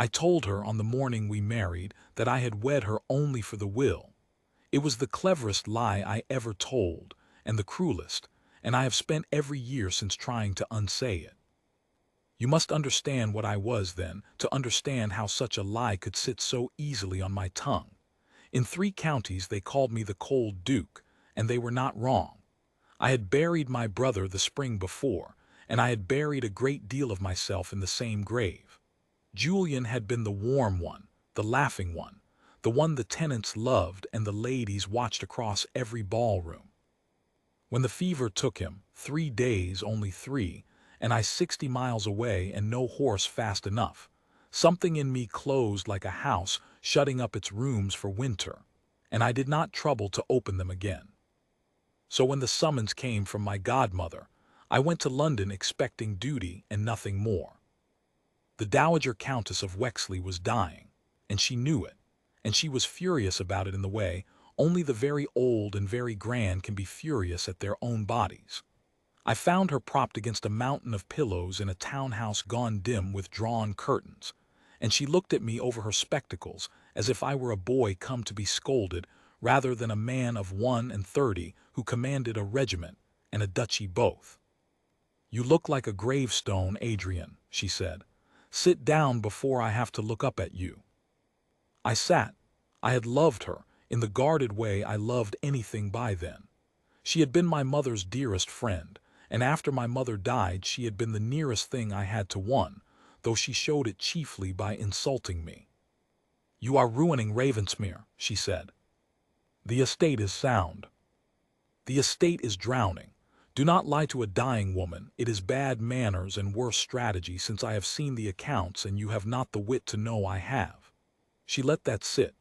I told her on the morning we married that I had wed her only for the will. It was the cleverest lie I ever told, and the cruelest, and I have spent every year since trying to unsay it. You must understand what I was then, to understand how such a lie could sit so easily on my tongue. In 3 counties they called me the Cold Duke, and they were not wrong. I had buried my brother the spring before, and I had buried a great deal of myself in the same grave. Julian had been the warm one, the laughing one, the one the tenants loved and the ladies watched across every ballroom. When the fever took him, 3 days, only 3, and I 60 miles away and no horse fast enough, something in me closed like a house shutting up its rooms for winter, and I did not trouble to open them again. So when the summons came from my godmother, I went to London expecting duty and nothing more. The Dowager Countess of Wexley was dying, and she knew it, and she was furious about it in the way only the very old and very grand can be furious at their own bodies. I found her propped against a mountain of pillows in a townhouse gone dim with drawn curtains, and she looked at me over her spectacles as if I were a boy come to be scolded rather than a man of 31 who commanded a regiment and a duchy both. "You look like a gravestone, Adrian," she said. "Sit down before I have to look up at you." I sat. I had loved her, in the guarded way I loved anything by then. She had been my mother's dearest friend, and after my mother died she had been the nearest thing I had to one, though she showed it chiefly by insulting me. "You are ruining Ravensmere," she said. "The estate is sound." "The estate is drowning. Do not lie to a dying woman. It is bad manners and worse strategy, since I have seen the accounts and you have not the wit to know I have." She let that sit.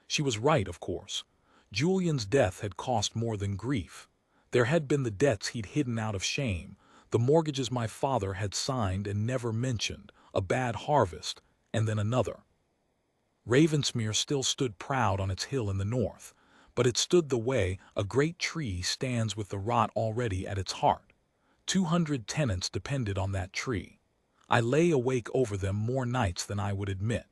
She was right, of course. Julian's death had cost more than grief. There had been the debts he'd hidden out of shame, the mortgages my father had signed and never mentioned, a bad harvest, and then another. Ravensmere still stood proud on its hill in the north, but it stood the way a great tree stands with the rot already at its heart. 200 tenants depended on that tree. I lay awake over them more nights than I would admit.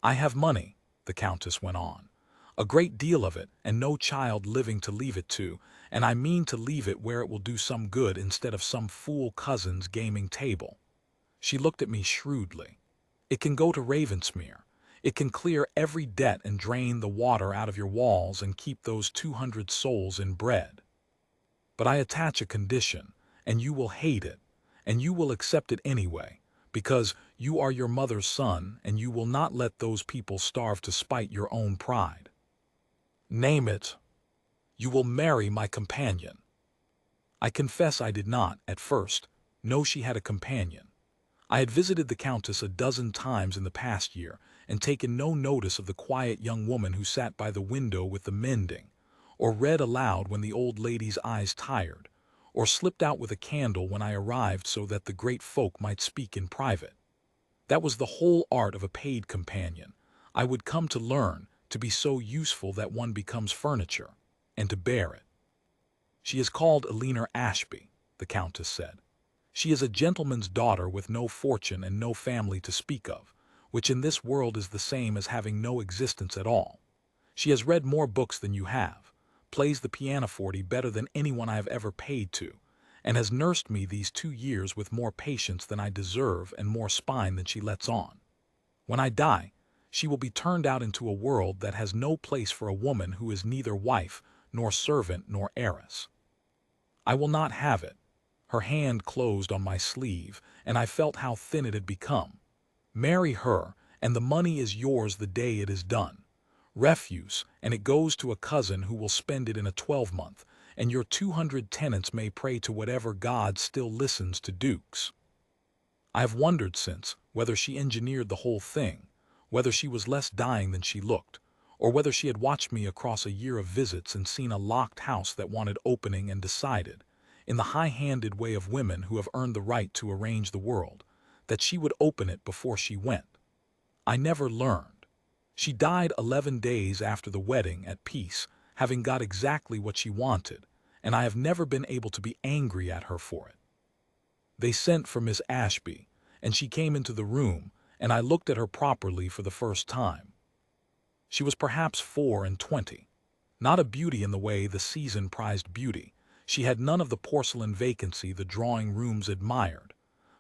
"I have money," the Countess went on, "a great deal of it, and no child living to leave it to, and I mean to leave it where it will do some good instead of some fool cousin's gaming table." She looked at me shrewdly. "It can go to Ravensmere. It can clear every debt and drain the water out of your walls and keep those 200 souls in bread. But I attach a condition, and you will hate it, and you will accept it anyway, because you are your mother's son and you will not let those people starve to spite your own pride." "Name it." "You will marry my companion." I confess I did not, at first, know she had a companion. I had visited the Countess a dozen times in the past year and taken no notice of the quiet young woman who sat by the window with the mending, or read aloud when the old lady's eyes tired, or slipped out with a candle when I arrived so that the great folk might speak in private. That was the whole art of a paid companion. I would come to learn, to be so useful that one becomes furniture, and to bear it. "She is called Eleanor Ashby," the Countess said. "She is a gentleman's daughter with no fortune and no family to speak of, which in this world is the same as having no existence at all. She has read more books than you have, plays the pianoforte better than anyone I have ever paid to, and has nursed me these 2 years with more patience than I deserve and more spine than she lets on. When I die, she will be turned out into a world that has no place for a woman who is neither wife, nor servant, nor heiress. I will not have it." Her hand closed on my sleeve, and I felt how thin it had become. "Marry her, and the money is yours the day it is done. Refuse, and it goes to a cousin who will spend it in a 12-month, and your 200 tenants may pray to whatever god still listens to dukes." I have wondered since whether she engineered the whole thing, whether she was less dying than she looked, or whether she had watched me across a year of visits and seen a locked house that wanted opening and decided, in the high-handed way of women who have earned the right to arrange the world, that she would open it before she went. I never learned. She died 11 days after the wedding at peace, having got exactly what she wanted, and I have never been able to be angry at her for it. They sent for Miss Ashby, and she came into the room, and I looked at her properly for the first time. She was perhaps 24. Not a beauty in the way the season prized beauty. She had none of the porcelain vacancy the drawing rooms admired.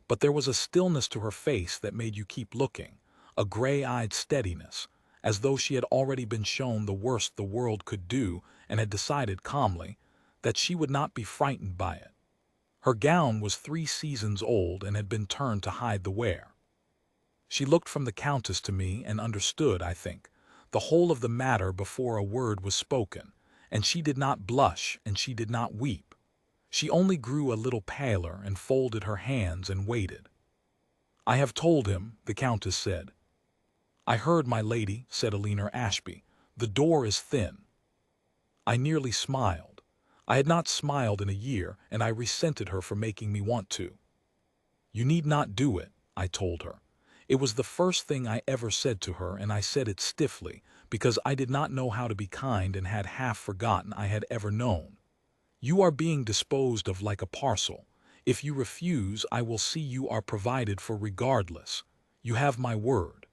But there was a stillness to her face that made you keep looking, a gray-eyed steadiness, as though she had already been shown the worst the world could do and had decided calmly that she would not be frightened by it. Her gown was 3 seasons old and had been turned to hide the wear. She looked from the Countess to me and understood, I think, the whole of the matter before a word was spoken, and she did not blush and she did not weep. She only grew a little paler and folded her hands and waited. "I have told him," the Countess said. "I heard, my lady," said Eleanor Ashby. "The door is thin." I nearly smiled. I had not smiled in a year, and I resented her for making me want to. "You need not do it," I told her. It was the first thing I ever said to her, and I said it stiffly, because I did not know how to be kind and had half forgotten I had ever known. "You are being disposed of like a parcel. If you refuse, I will see you are provided for regardless. You have my word."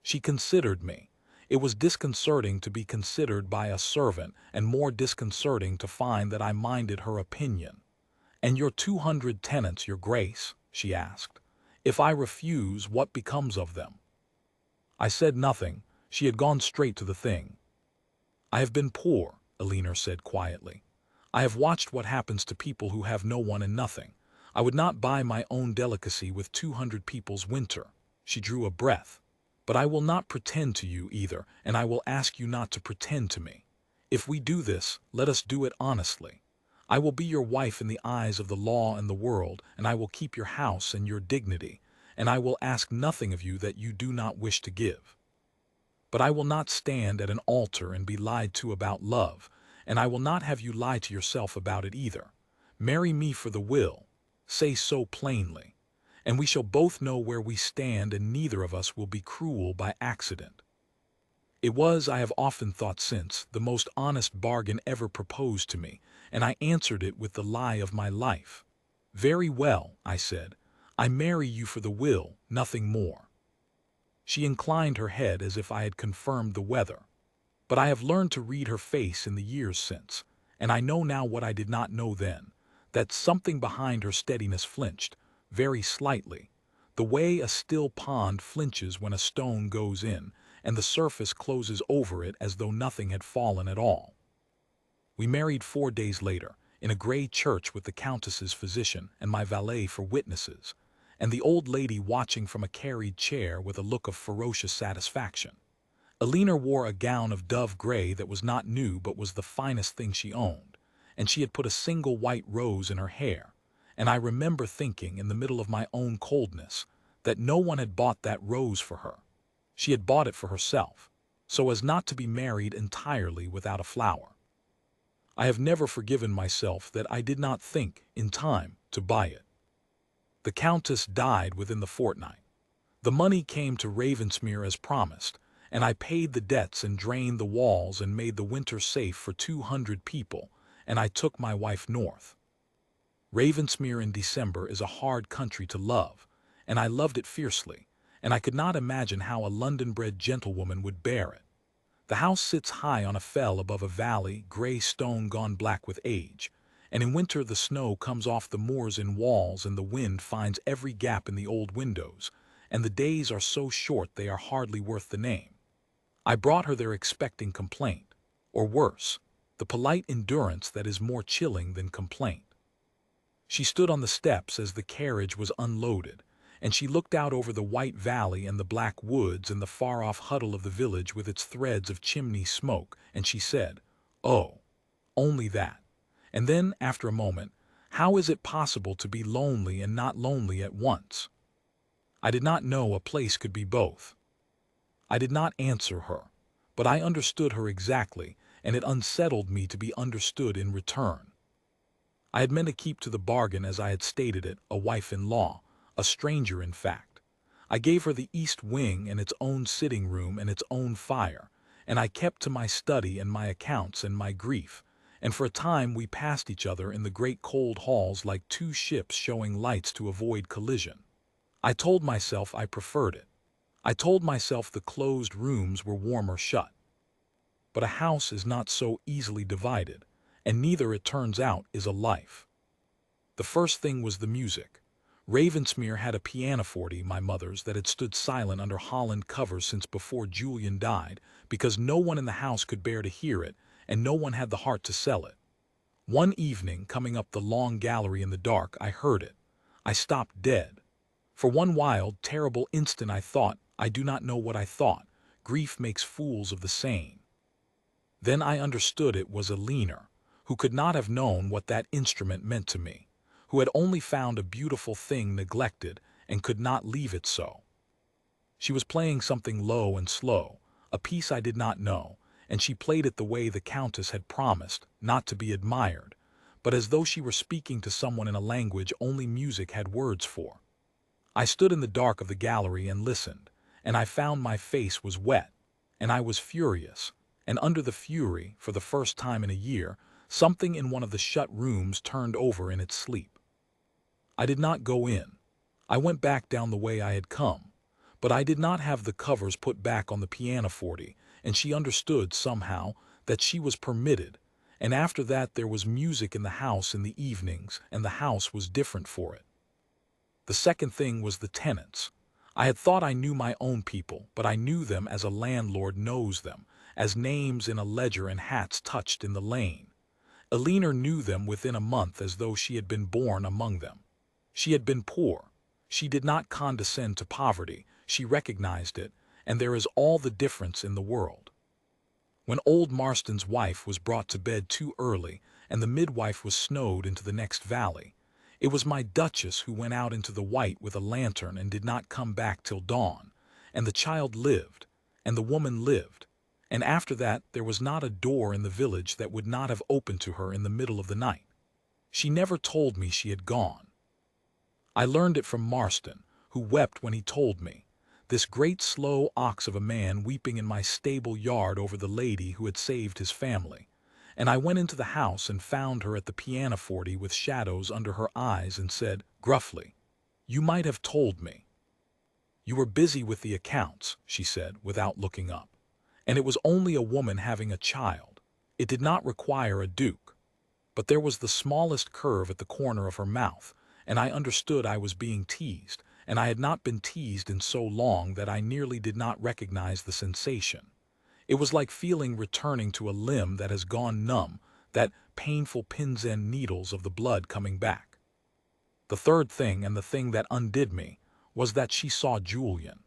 She considered me. It was disconcerting to be considered by a servant, and more disconcerting to find that I minded her opinion. "And your 200 tenants, your grace?" she asked. "If I refuse, what becomes of them?" I said nothing. She had gone straight to the thing. "I have been poor," Eleanor said quietly. "I have watched what happens to people who have no one and nothing. I would not buy my own delicacy with 200 people's winter." She drew a breath. "But I will not pretend to you either, and I will ask you not to pretend to me. If we do this, let us do it honestly. I will be your wife in the eyes of the law and the world, and I will keep your house and your dignity, and I will ask nothing of you that you do not wish to give. But I will not stand at an altar and be lied to about love, and I will not have you lie to yourself about it either. Marry me for the will. Say so plainly. And we shall both know where we stand, and neither of us will be cruel by accident." It was, I have often thought since, the most honest bargain ever proposed to me, and I answered it with the lie of my life. "Very well," I said. "I marry you for the will, nothing more." She inclined her head as if I had confirmed the weather. But I have learned to read her face in the years since, and I know now what I did not know then, that something behind her steadiness flinched, very slightly, the way a still pond flinches when a stone goes in, and the surface closes over it as though nothing had fallen at all. We married 4 days later, in a gray church with the Countess's physician and my valet for witnesses, and the old lady watching from a carried chair with a look of ferocious satisfaction. Eleanor wore a gown of dove gray that was not new but was the finest thing she owned, and she had put a single white rose in her hair, and I remember thinking, in the middle of my own coldness, that no one had bought that rose for her. She had bought it for herself, so as not to be married entirely without a flower. I have never forgiven myself that I did not think, in time, to buy it. The Countess died within the fortnight. The money came to Ravensmere as promised, and I paid the debts and drained the walls and made the winter safe for 200 people, and I took my wife north. Ravensmere in December is a hard country to love, and I loved it fiercely, and I could not imagine how a London-bred gentlewoman would bear it. The house sits high on a fell above a valley, gray stone gone black with age, and in winter the snow comes off the moors in walls and the wind finds every gap in the old windows, and the days are so short they are hardly worth the name. I brought her there expecting complaint, or worse, the polite endurance that is more chilling than complaint. She stood on the steps as the carriage was unloaded, and she looked out over the white valley and the black woods and the far-off huddle of the village with its threads of chimney smoke, and she said, "Oh, only that." And then, after a moment, "How is it possible to be lonely and not lonely at once?" I did not know a place could be both. I did not answer her, but I understood her exactly, and it unsettled me to be understood in return. I had meant to keep to the bargain as I had stated it, a wife-in-law, a stranger in fact. I gave her the east wing and its own sitting room and its own fire, and I kept to my study and my accounts and my grief, and for a time we passed each other in the great cold halls like two ships showing lights to avoid collision. I told myself I preferred it. I told myself the closed rooms were warmer shut. But a house is not so easily divided, and neither, it turns out, is a life. The first thing was the music. Ravensmere had a pianoforte, my mother's, that had stood silent under Holland covers since before Julian died, because no one in the house could bear to hear it, and no one had the heart to sell it. One evening, coming up the long gallery in the dark, I heard it. I stopped dead. For one wild, terrible instant I thought, I do not know what I thought, grief makes fools of the sane. Then I understood it was a leaner, who could not have known what that instrument meant to me, who had only found a beautiful thing neglected and could not leave it so. She was playing something low and slow, a piece I did not know, and she played it the way the Countess had promised, not to be admired, but as though she were speaking to someone in a language only music had words for. I stood in the dark of the gallery and listened, and I found my face was wet, and I was furious, and under the fury, for the first time in a year, something in one of the shut rooms turned over in its sleep. I did not go in. I went back down the way I had come, but I did not have the covers put back on the pianoforte, and she understood, somehow, that she was permitted, and after that there was music in the house in the evenings, and the house was different for it. The second thing was the tenants. I had thought I knew my own people, but I knew them as a landlord knows them, as names in a ledger and hats touched in the lane. Elinor knew them within a month as though she had been born among them. She had been poor. She did not condescend to poverty. She recognized it, and there is all the difference in the world. When old Marston's wife was brought to bed too early, and the midwife was snowed into the next valley, it was my Duchess who went out into the white with a lantern and did not come back till dawn, and the child lived, and the woman lived, and after that there was not a door in the village that would not have opened to her in the middle of the night. She never told me she had gone. I learned it from Marston, who wept when he told me, this great slow ox of a man weeping in my stable yard over the lady who had saved his family, and I went into the house and found her at the pianoforte with shadows under her eyes and said, gruffly, "You might have told me." "You were busy with the accounts," she said, without looking up, "and it was only a woman having a child. It did not require a duke." But there was the smallest curve at the corner of her mouth, and I understood I was being teased, and I had not been teased in so long that I nearly did not recognize the sensation. It was like feeling returning to a limb that has gone numb, that painful pins and needles of the blood coming back. The third thing, and the thing that undid me, was that she saw Julian.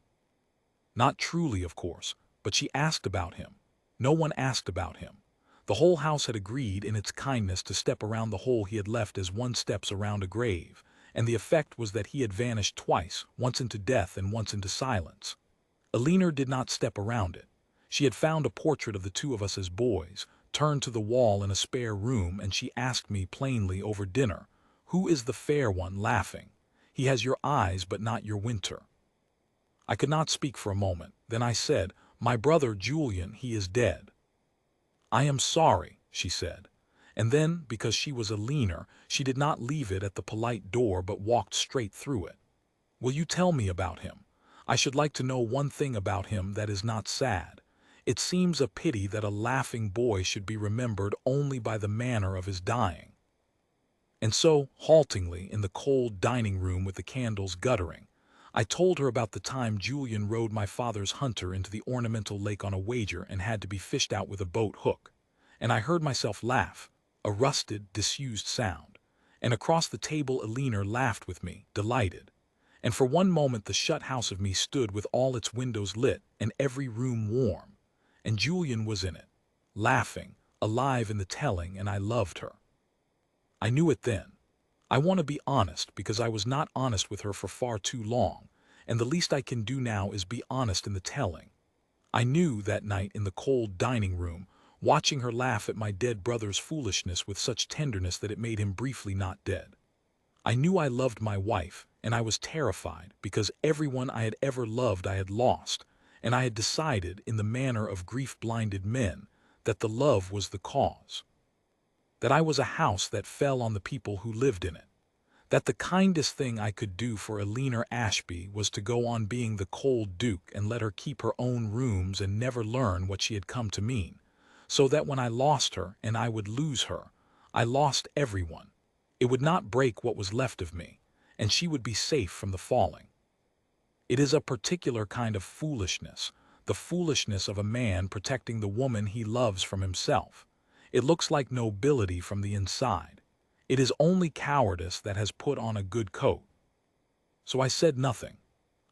Not truly, of course, but she asked about him. No one asked about him. The whole house had agreed in its kindness to step around the hole he had left as one steps around a grave, and the effect was that he had vanished twice, once into death and once into silence. Elinor did not step around it. She had found a portrait of the two of us as boys, turned to the wall in a spare room, and she asked me plainly over dinner, "Who is the fair one laughing? He has your eyes but not your winter." I could not speak for a moment. Then I said, "My brother Julian, he is dead." "I am sorry," she said. And then, because she was a leaner, she did not leave it at the polite door but walked straight through it. "Will you tell me about him? I should like to know one thing about him that is not sad. It seems a pity that a laughing boy should be remembered only by the manner of his dying." And so, haltingly, in the cold dining room with the candles guttering, I told her about the time Julian rode my father's hunter into the ornamental lake on a wager and had to be fished out with a boat hook. And I heard myself laugh, a rusted, disused sound. And across the table Elinor laughed with me, delighted. And for one moment the shut house of me stood with all its windows lit and every room warm. And Julian was in it, laughing, alive in the telling, and I loved her. I knew it then. I want to be honest because I was not honest with her for far too long, and the least I can do now is be honest in the telling. I knew that night in the cold dining room, watching her laugh at my dead brother's foolishness with such tenderness that it made him briefly not dead. I knew I loved my wife, and I was terrified because everyone I had ever loved I had lost, and I had decided, in the manner of grief-blinded men, that the love was the cause. That I was a house that fell on the people who lived in it. that the kindest thing I could do for Eleanor Ashby was to go on being the cold duke and let her keep her own rooms and never learn what she had come to mean, so that when I lost her and I would lose her, I lost everyone. It would not break what was left of me, and she would be safe from the falling. It is a particular kind of foolishness, the foolishness of a man protecting the woman he loves from himself. It looks like nobility from the inside. It is only cowardice that has put on a good coat. So I said nothing.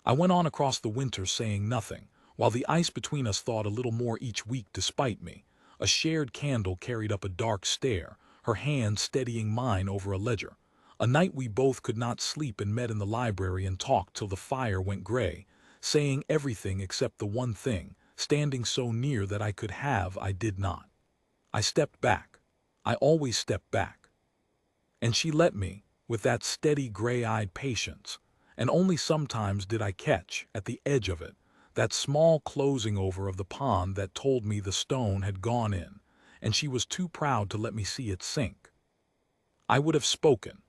I went on across the winter saying nothing, while the ice between us thawed a little more each week despite me. A shared candle carried up a dark stair, her hand steadying mine over a ledger. A night we both could not sleep and met in the library and talked till the fire went gray, saying everything except the one thing, standing so near that I did not. I stepped back. I always stepped back. And she let me, with that steady gray-eyed patience, and only sometimes did I catch, at the edge of it, that small closing over of the pond that told me the stone had gone in, and she was too proud to let me see it sink. I would have spoken.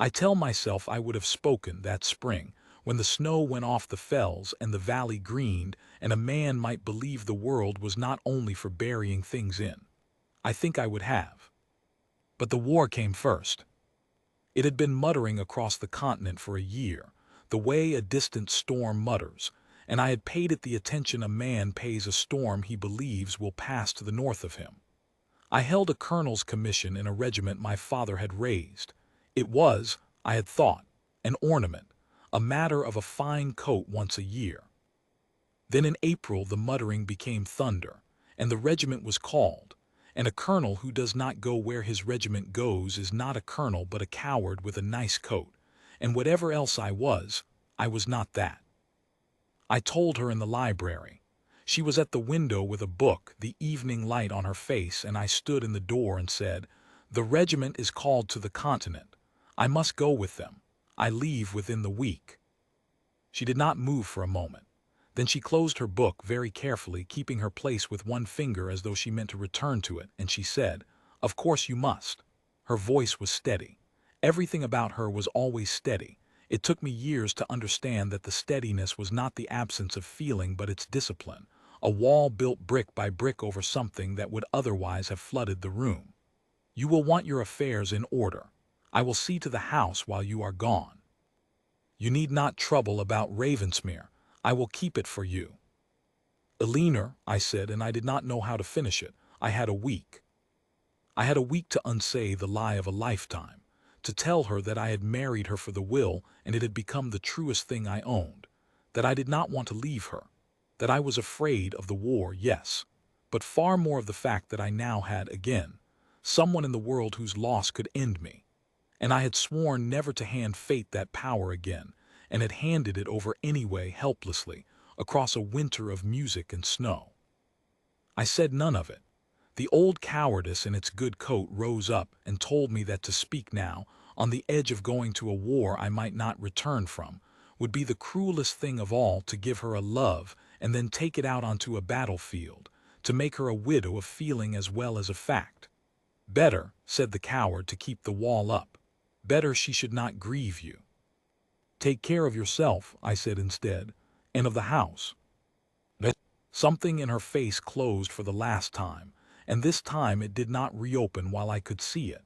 I tell myself I would have spoken that spring, when the snow went off the fells and the valley greened, and a man might believe the world was not only for burying things in. I think I would have. But the war came first. It had been muttering across the continent for a year, the way a distant storm mutters, and I had paid it the attention a man pays a storm he believes will pass to the north of him. I held a colonel's commission in a regiment my father had raised. It was, I had thought, an ornament, a matter of a fine coat once a year. Then in April the muttering became thunder, and the regiment was called, and a colonel who does not go where his regiment goes is not a colonel but a coward with a nice coat, and whatever else I was not that. I told her in the library. She was at the window with a book, the evening light on her face, and I stood in the door and said, "The regiment is called to the continent. I must go with them. I leave within the week." She did not move for a moment. Then she closed her book very carefully, keeping her place with one finger as though she meant to return to it, and she said, "Of course you must." Her voice was steady. Everything about her was always steady. It took me years to understand that the steadiness was not the absence of feeling but its discipline, a wall built brick by brick over something that would otherwise have flooded the room. "You will want your affairs in order. I will see to the house while you are gone. You need not trouble about Ravensmere. I will keep it for you." "Eleanor," I said, and I did not know how to finish it. I had a week. I had a week to unsay the lie of a lifetime, to tell her that I had married her for the will and it had become the truest thing I owned, that I did not want to leave her, that I was afraid of the war, yes, but far more of the fact that I now had, again, someone in the world whose loss could end me, and I had sworn never to hand fate that power again, and had handed it over anyway helplessly, across a winter of music and snow. I said none of it. The old cowardice in its good coat rose up and told me that to speak now, on the edge of going to a war I might not return from, would be the cruelest thing of all, to give her a love and then take it out onto a battlefield, to make her a widow of feeling as well as of fact. "Better," said the coward, "to keep the wall up. Better she should not grieve you." "Take care of yourself," I said instead, "and of the house." Something in her face closed for the last time, and this time it did not reopen while I could see it.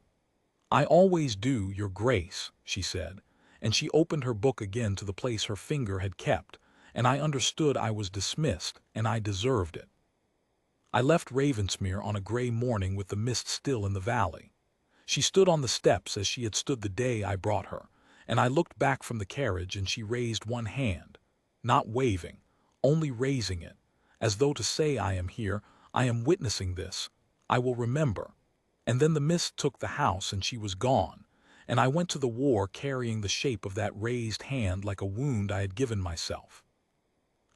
"I always do, your grace," she said, and she opened her book again to the place her finger had kept, and I understood I was dismissed, and I deserved it. I left Ravensmere on a gray morning with the mist still in the valley. She stood on the steps as she had stood the day I brought her, and I looked back from the carriage and she raised one hand, not waving, only raising it, as though to say, "I am here, I am witnessing this, I will remember." And then the mist took the house and she was gone, and I went to the war carrying the shape of that raised hand like a wound I had given myself.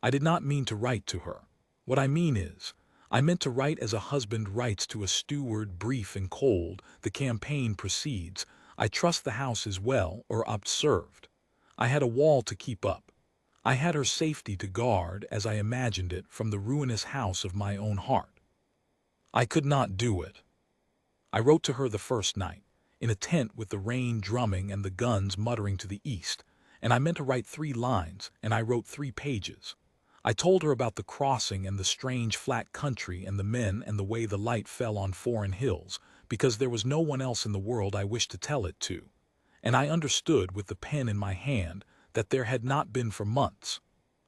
I did not mean to write to her. What I mean is, I meant to write as a husband writes to a steward, brief and cold. "The campaign proceeds. I trust the house is well, or observed. I had a wall to keep up. I had her safety to guard, as I imagined it, from the ruinous house of my own heart. I could not do it. I wrote to her the first night. in a tent with the rain drumming and the guns muttering to the east, and I meant to write 3 lines, and I wrote 3 pages. I told her about the crossing and the strange flat country and the men and the way the light fell on foreign hills, because there was no one else in the world I wished to tell it to. And I understood with the pen in my hand that there had not been for months.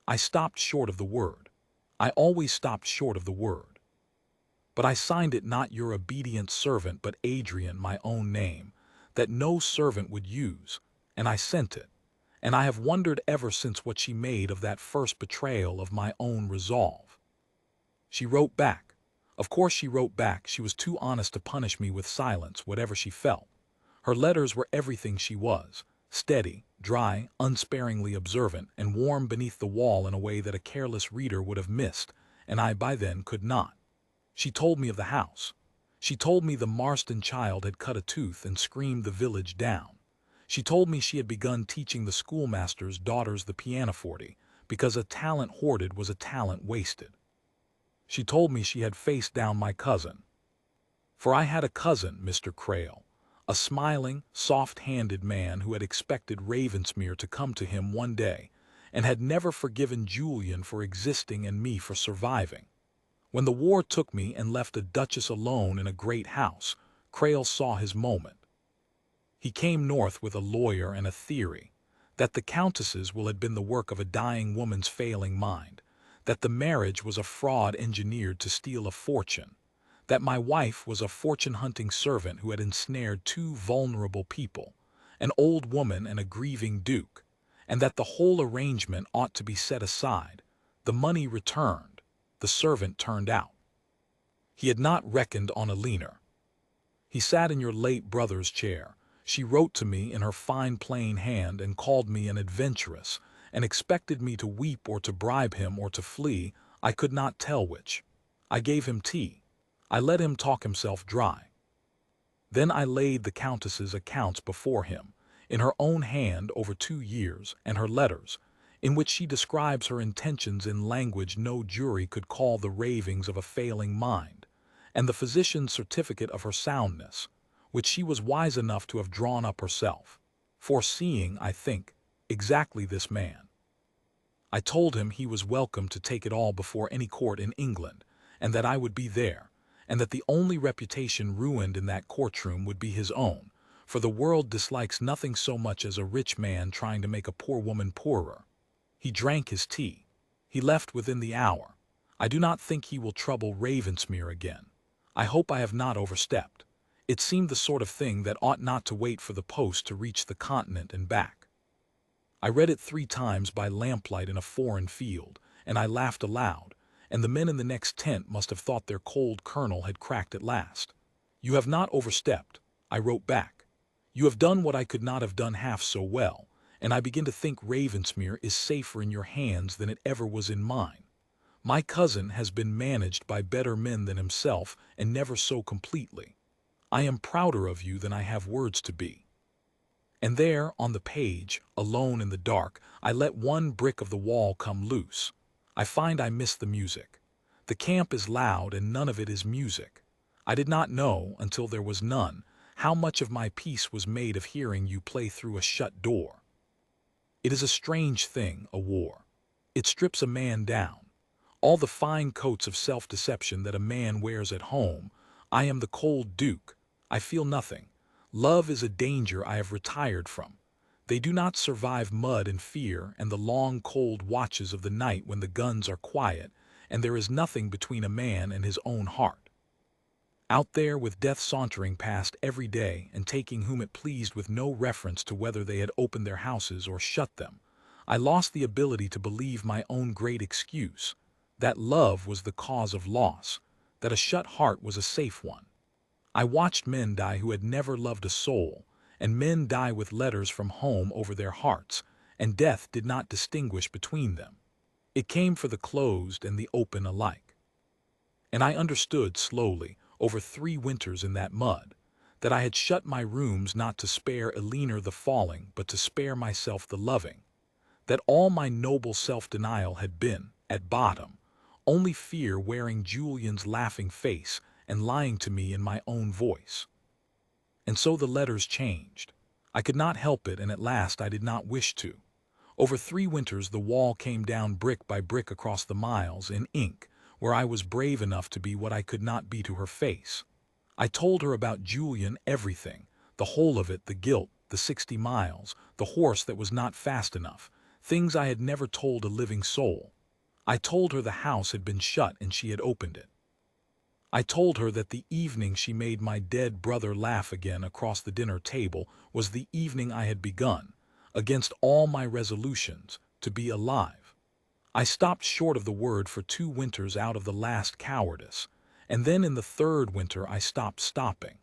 I stopped short of the word. I always stopped short of the word. But I signed it not your obedient servant but Adrian, my own name, that no servant would use, and I sent it. And I have wondered ever since what she made of that first betrayal of my own resolve. She wrote back. Of course she wrote back. She was too honest to punish me with silence, whatever she felt. Her letters were everything she was, steady, dry, unsparingly observant, and warm beneath the wall in a way that a careless reader would have missed, and I by then could not. She told me of the house. She told me the Marston child had cut a tooth and screamed the village down. She told me she had begun teaching the schoolmaster's daughters the pianoforte, because a talent hoarded was a talent wasted. She told me she had faced down my cousin. For I had a cousin, Mr. Crail, a smiling, soft-handed man who had expected Ravensmere to come to him one day, and had never forgiven Julian for existing and me for surviving. When the war took me and left a duchess alone in a great house, Crail saw his moment. He came north with a lawyer and a theory that the countess's will had been the work of a dying woman's failing mind, that the marriage was a fraud engineered to steal a fortune, that my wife was a fortune-hunting servant who had ensnared 2 vulnerable people, an old woman and a grieving duke, and that the whole arrangement ought to be set aside, the money returned, the servant turned out. He had not reckoned on Alina. He sat in your late brother's chair. She wrote to me in her fine plain hand and called me an adventuress, and expected me to weep or to bribe him or to flee, I could not tell which. I gave him tea. I let him talk himself dry. Then I laid the countess's accounts before him, in her own hand over 2 years, and her letters, in which she describes her intentions in language no jury could call the ravings of a failing mind, and the physician's certificate of her soundness, which she was wise enough to have drawn up herself, foreseeing, I think, exactly this man. I told him he was welcome to take it all before any court in England, and that I would be there, and that the only reputation ruined in that courtroom would be his own, for the world dislikes nothing so much as a rich man trying to make a poor woman poorer. He drank his tea. He left within the hour. I do not think he will trouble Ravensmere again. I hope I have not overstepped. It seemed the sort of thing that ought not to wait for the post to reach the continent and back. I read it 3 times by lamplight in a foreign field, and I laughed aloud, and the men in the next tent must have thought their cold colonel had cracked at last. You have not overstepped, I wrote back. You have done what I could not have done half so well, and I begin to think Ravensmere is safer in your hands than it ever was in mine. My cousin has been managed by better men than himself, and never so completely. I am prouder of you than I have words to be. And there, on the page, alone in the dark, I let one brick of the wall come loose. I find I miss the music. The camp is loud and none of it is music. I did not know, until there was none, how much of my peace was made of hearing you play through a shut door. It is a strange thing, a war. It strips a man down. All the fine coats of self-deception that a man wears at home. I am the cold duke. I feel nothing. Love is a danger I have retired from. They do not survive mud and fear and the long cold watches of the night when the guns are quiet and there is nothing between a man and his own heart. Out there with death sauntering past every day and taking whom it pleased with no reference to whether they had opened their houses or shut them, I lost the ability to believe my own great excuse, that love was the cause of loss, that a shut heart was a safe one. I watched men die who had never loved a soul, and men die with letters from home over their hearts, and death did not distinguish between them. It came for the closed and the open alike. And I understood slowly, over 3 winters in that mud, that I had shut my rooms not to spare Alina the falling, but to spare myself the loving, that all my noble self-denial had been, at bottom, only fear wearing Julian's laughing face and lying to me in my own voice. And so the letters changed. I could not help it, and at last I did not wish to. Over 3 winters the wall came down brick by brick across the miles in ink, where I was brave enough to be what I could not be to her face. I told her about Julian, everything, the whole of it, the guilt, the 60 miles, the horse that was not fast enough, things I had never told a living soul. I told her the house had been shut and she had opened it. I told her that the evening she made my dead brother laugh again across the dinner table was the evening I had begun, against all my resolutions, to be alive. I stopped short of the word for 2 winters out of the last cowardice, and then in the 3rd winter I stopped stopping.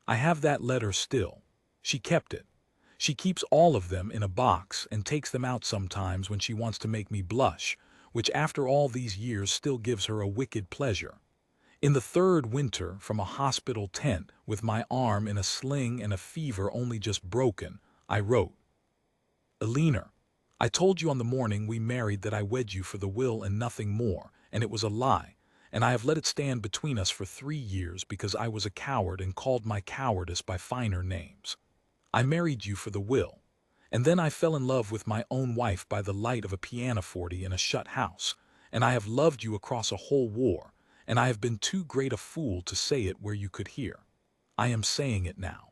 I have that letter still. She kept it. She keeps all of them in a box and takes them out sometimes when she wants to make me blush, which after all these years still gives her a wicked pleasure. In the 3rd winter, from a hospital tent, with my arm in a sling and a fever only just broken, I wrote, Eleanor, I told you on the morning we married that I wed you for the will and nothing more, and it was a lie, and I have let it stand between us for 3 years because I was a coward and called my cowardice by finer names. I married you for the will, and then I fell in love with my own wife by the light of a pianoforte in a shut house, and I have loved you across a whole war, and I have been too great a fool to say it where you could hear. I am saying it now.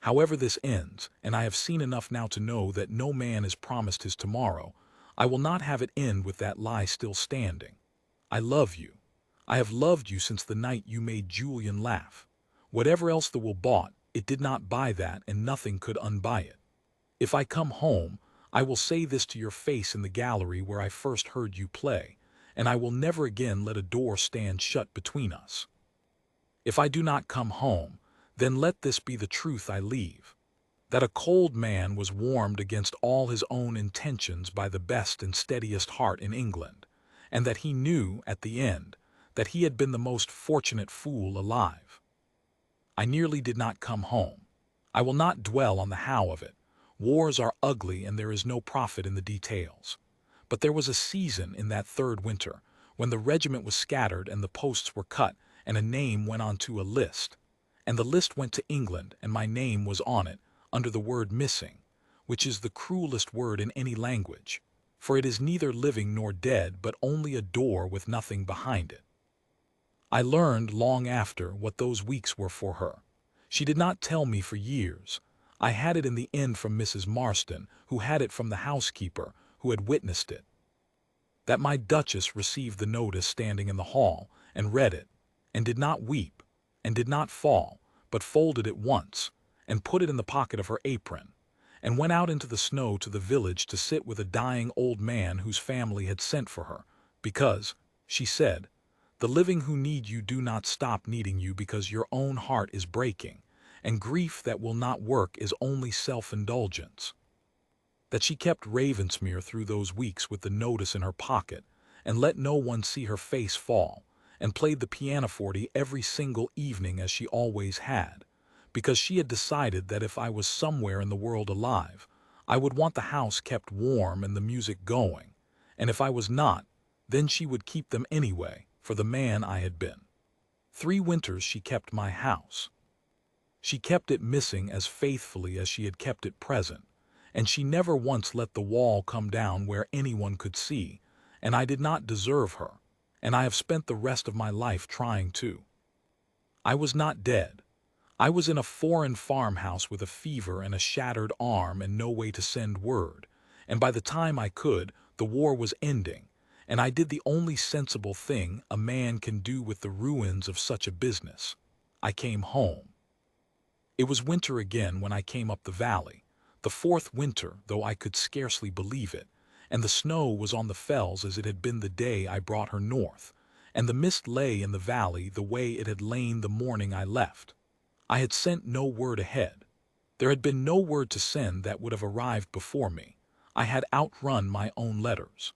However this ends, and I have seen enough now to know that no man is promised his tomorrow, I will not have it end with that lie still standing. I love you. I have loved you since the night you made Julian laugh. Whatever else the will bought, it did not buy that, and nothing could unbuy it. If I come home, I will say this to your face in the gallery where I first heard you play, and I will never again let a door stand shut between us. If I do not come home, then let this be the truth I leave, that a cold man was warmed against all his own intentions by the best and steadiest heart in England, and that he knew, at the end, that he had been the most fortunate fool alive. I nearly did not come home. I will not dwell on the how of it. Wars are ugly and there is no profit in the details. But there was a season in that 3rd winter when the regiment was scattered and the posts were cut and a name went onto a list. And the list went to England and my name was on it under the word missing, which is the cruelest word in any language, for it is neither living nor dead but only a door with nothing behind it. I learned long after what those weeks were for her. She did not tell me for years. I had it in the end from Mrs. Marston, who had it from the housekeeper, who had witnessed it. That my Duchess received the notice standing in the hall, and read it, and did not weep, and did not fall, but folded it once, and put it in the pocket of her apron, and went out into the snow to the village to sit with a dying old man whose family had sent for her, because, she said, the living who need you do not stop needing you because your own heart is breaking, and grief that will not work is only self-indulgence. That she kept Ravensmere through those weeks with the notice in her pocket, and let no one see her face fall, and played the pianoforte every single evening as she always had, because she had decided that if I was somewhere in the world alive, I would want the house kept warm and the music going, and if I was not, then she would keep them anyway, for the man I had been. 3 winters she kept my house. She kept it missing as faithfully as she had kept it present, and she never once let the wall come down where anyone could see, and I did not deserve her, and I have spent the rest of my life trying to. I was not dead. I was in a foreign farmhouse with a fever and a shattered arm and no way to send word, and by the time I could, the war was ending, and I did the only sensible thing a man can do with the ruins of such a business. I came home. It was winter again when I came up the valley, the 4th winter, though I could scarcely believe it, and the snow was on the fells as it had been the day I brought her north, and the mist lay in the valley the way it had lain the morning I left. I had sent no word ahead. There had been no word to send that would have arrived before me. I had outrun my own letters.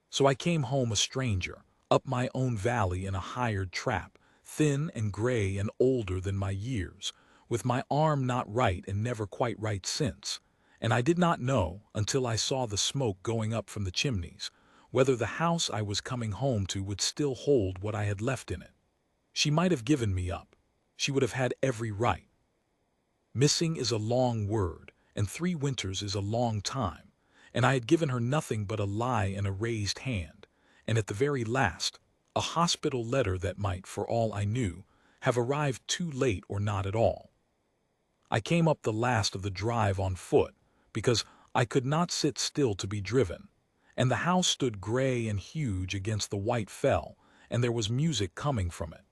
So I came home a stranger, up my own valley in a hired trap, thin and gray and older than my years, with my arm not right and never quite right since, and I did not know, until I saw the smoke going up from the chimneys, whether the house I was coming home to would still hold what I had left in it. She might have given me up. She would have had every right. Missing is a long word, and 3 winters is a long time, and I had given her nothing but a lie and a raised hand, and at the very last, a hospital letter that might, for all I knew, have arrived too late or not at all. I came up the last of the drive on foot, because I could not sit still to be driven, and the house stood gray and huge against the white fell, and there was music coming from it.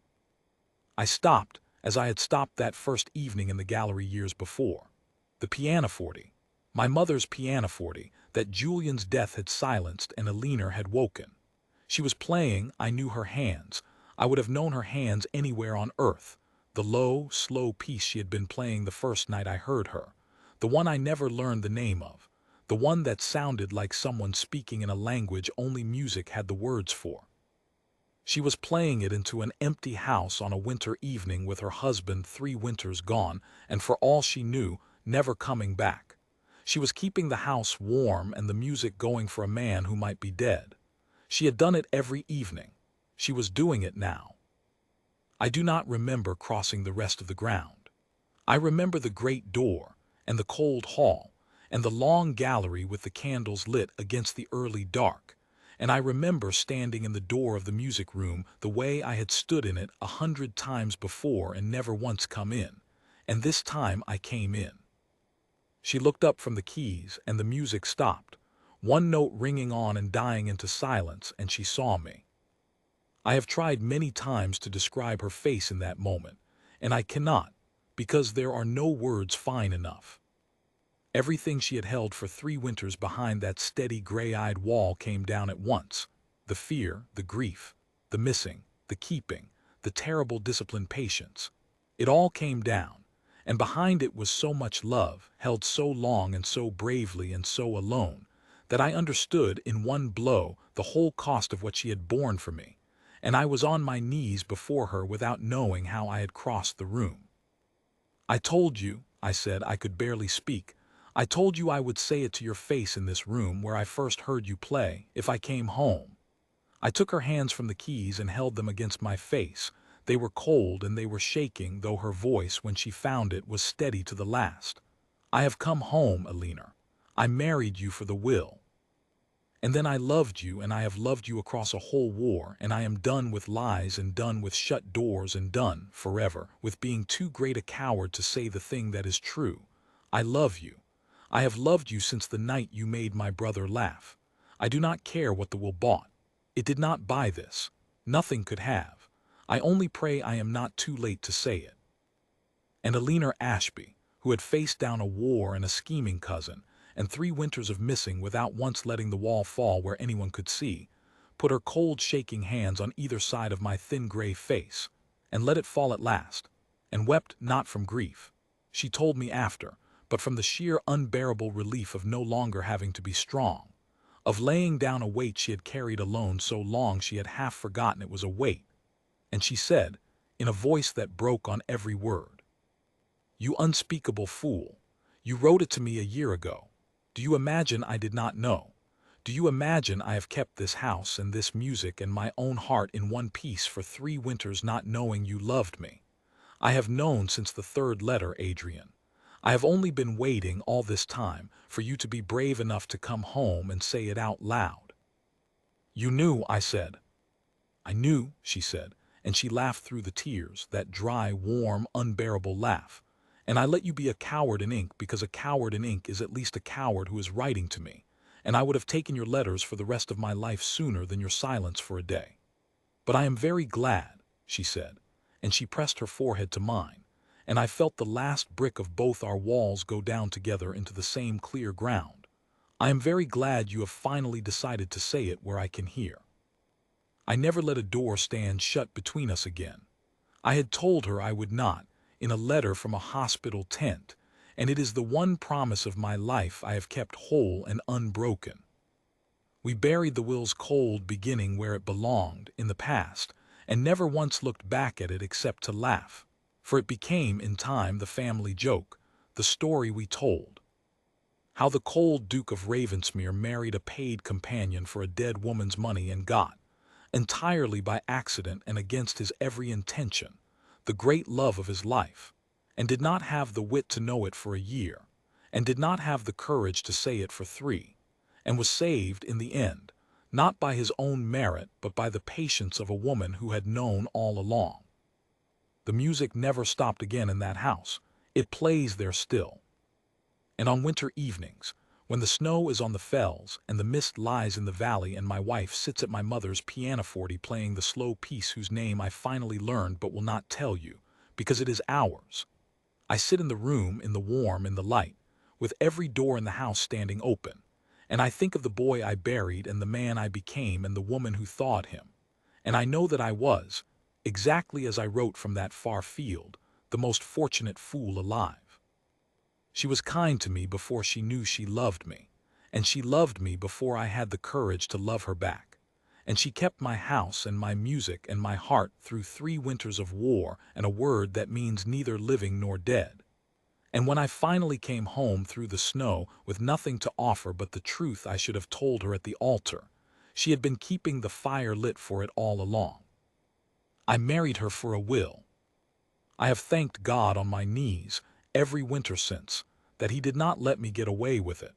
I stopped, as I had stopped that first evening in the gallery years before. The pianoforte, my mother's pianoforte, that Julian's death had silenced and Alina had woken. She was playing, I knew her hands. I would have known her hands anywhere on earth. The low, slow piece she had been playing the first night I heard her. The one I never learned the name of. The one that sounded like someone speaking in a language only music had the words for. She was playing it into an empty house on a winter evening with her husband 3 winters gone, and for all she knew, never coming back. She was keeping the house warm and the music going for a man who might be dead. She had done it every evening. She was doing it now. I do not remember crossing the rest of the ground. I remember the great door, and the cold hall, and the long gallery with the candles lit against the early dark, and I remember standing in the door of the music room the way I had stood in it 100 times before and never once come in, and this time I came in. She looked up from the keys, and the music stopped, one note ringing on and dying into silence, and she saw me. I have tried many times to describe her face in that moment, and I cannot, because there are no words fine enough. Everything she had held for 3 winters behind that steady gray-eyed wall came down at once. The fear, the grief, the missing, the keeping, the terrible disciplined patience. It all came down, and behind it was so much love, held so long and so bravely and so alone, that I understood in one blow the whole cost of what she had borne for me, and I was on my knees before her without knowing how I had crossed the room. "I told you," I said, I could barely speak, "I told you I would say it to your face in this room where I first heard you play, if I came home." I took her hands from the keys and held them against my face. They were cold and they were shaking, though her voice, when she found it, was steady to the last. "I have come home, Alina. I married you for the will. And then I loved you, and I have loved you across a whole war, and I am done with lies and done with shut doors and done, forever, with being too great a coward to say the thing that is true. I love you. I have loved you since the night you made my brother laugh. I do not care what the will bought. It did not buy this. Nothing could have. I only pray I am not too late to say it." And Alina Ashby, who had faced down a war and a scheming cousin, and 3 winters of missing without once letting the wall fall where anyone could see, put her cold shaking hands on either side of my thin gray face, and let it fall at last, and wept not from grief, she told me after, but from the sheer unbearable relief of no longer having to be strong, of laying down a weight she had carried alone so long she had half forgotten it was a weight. And she said, in a voice that broke on every word, "You unspeakable fool, you wrote it to me a year ago. Do you imagine I did not know? Do you imagine I have kept this house and this music and my own heart in one piece for 3 winters not knowing you loved me? I have known since the 3rd letter, Adrian. I have only been waiting all this time for you to be brave enough to come home and say it out loud." "You knew," I said. "I knew," she said, and she laughed through the tears, that dry, warm, unbearable laugh. "And I let you be a coward in ink because a coward in ink is at least a coward who is writing to me, and I would have taken your letters for the rest of my life sooner than your silence for a day. But I am very glad," she said, and she pressed her forehead to mine, and I felt the last brick of both our walls go down together into the same clear ground. "I am very glad you have finally decided to say it where I can hear. I never let a door stand shut between us again. I had told her I would not, in a letter from a hospital tent, and it is the one promise of my life I have kept whole and unbroken. We buried the will's cold beginning where it belonged, in the past, and never once looked back at it except to laugh, for it became, in time, the family joke, the story we told. How the cold Duke of Ravensmere married a paid companion for a dead woman's money and got, entirely by accident and against his every intention, the great love of his life, and did not have the wit to know it for a year, and did not have the courage to say it for 3, and was saved in the end, not by his own merit but by the patience of a woman who had known all along. The music never stopped again in that house. It plays there still. And on winter evenings, when the snow is on the fells and the mist lies in the valley and my wife sits at my mother's pianoforte playing the slow piece whose name I finally learned but will not tell you, because it is ours. I sit in the room in the warm, in the light, with every door in the house standing open, and I think of the boy I buried and the man I became and the woman who thawed him, and I know that I was, exactly as I wrote from that far field, the most fortunate fool alive. She was kind to me before she knew she loved me, and she loved me before I had the courage to love her back, and she kept my house and my music and my heart through 3 winters of war and a word that means neither living nor dead. And when I finally came home through the snow with nothing to offer but the truth I should have told her at the altar, she had been keeping the fire lit for it all along. I married her for a will. I have thanked God on my knees every winter since that he did not let me get away with it.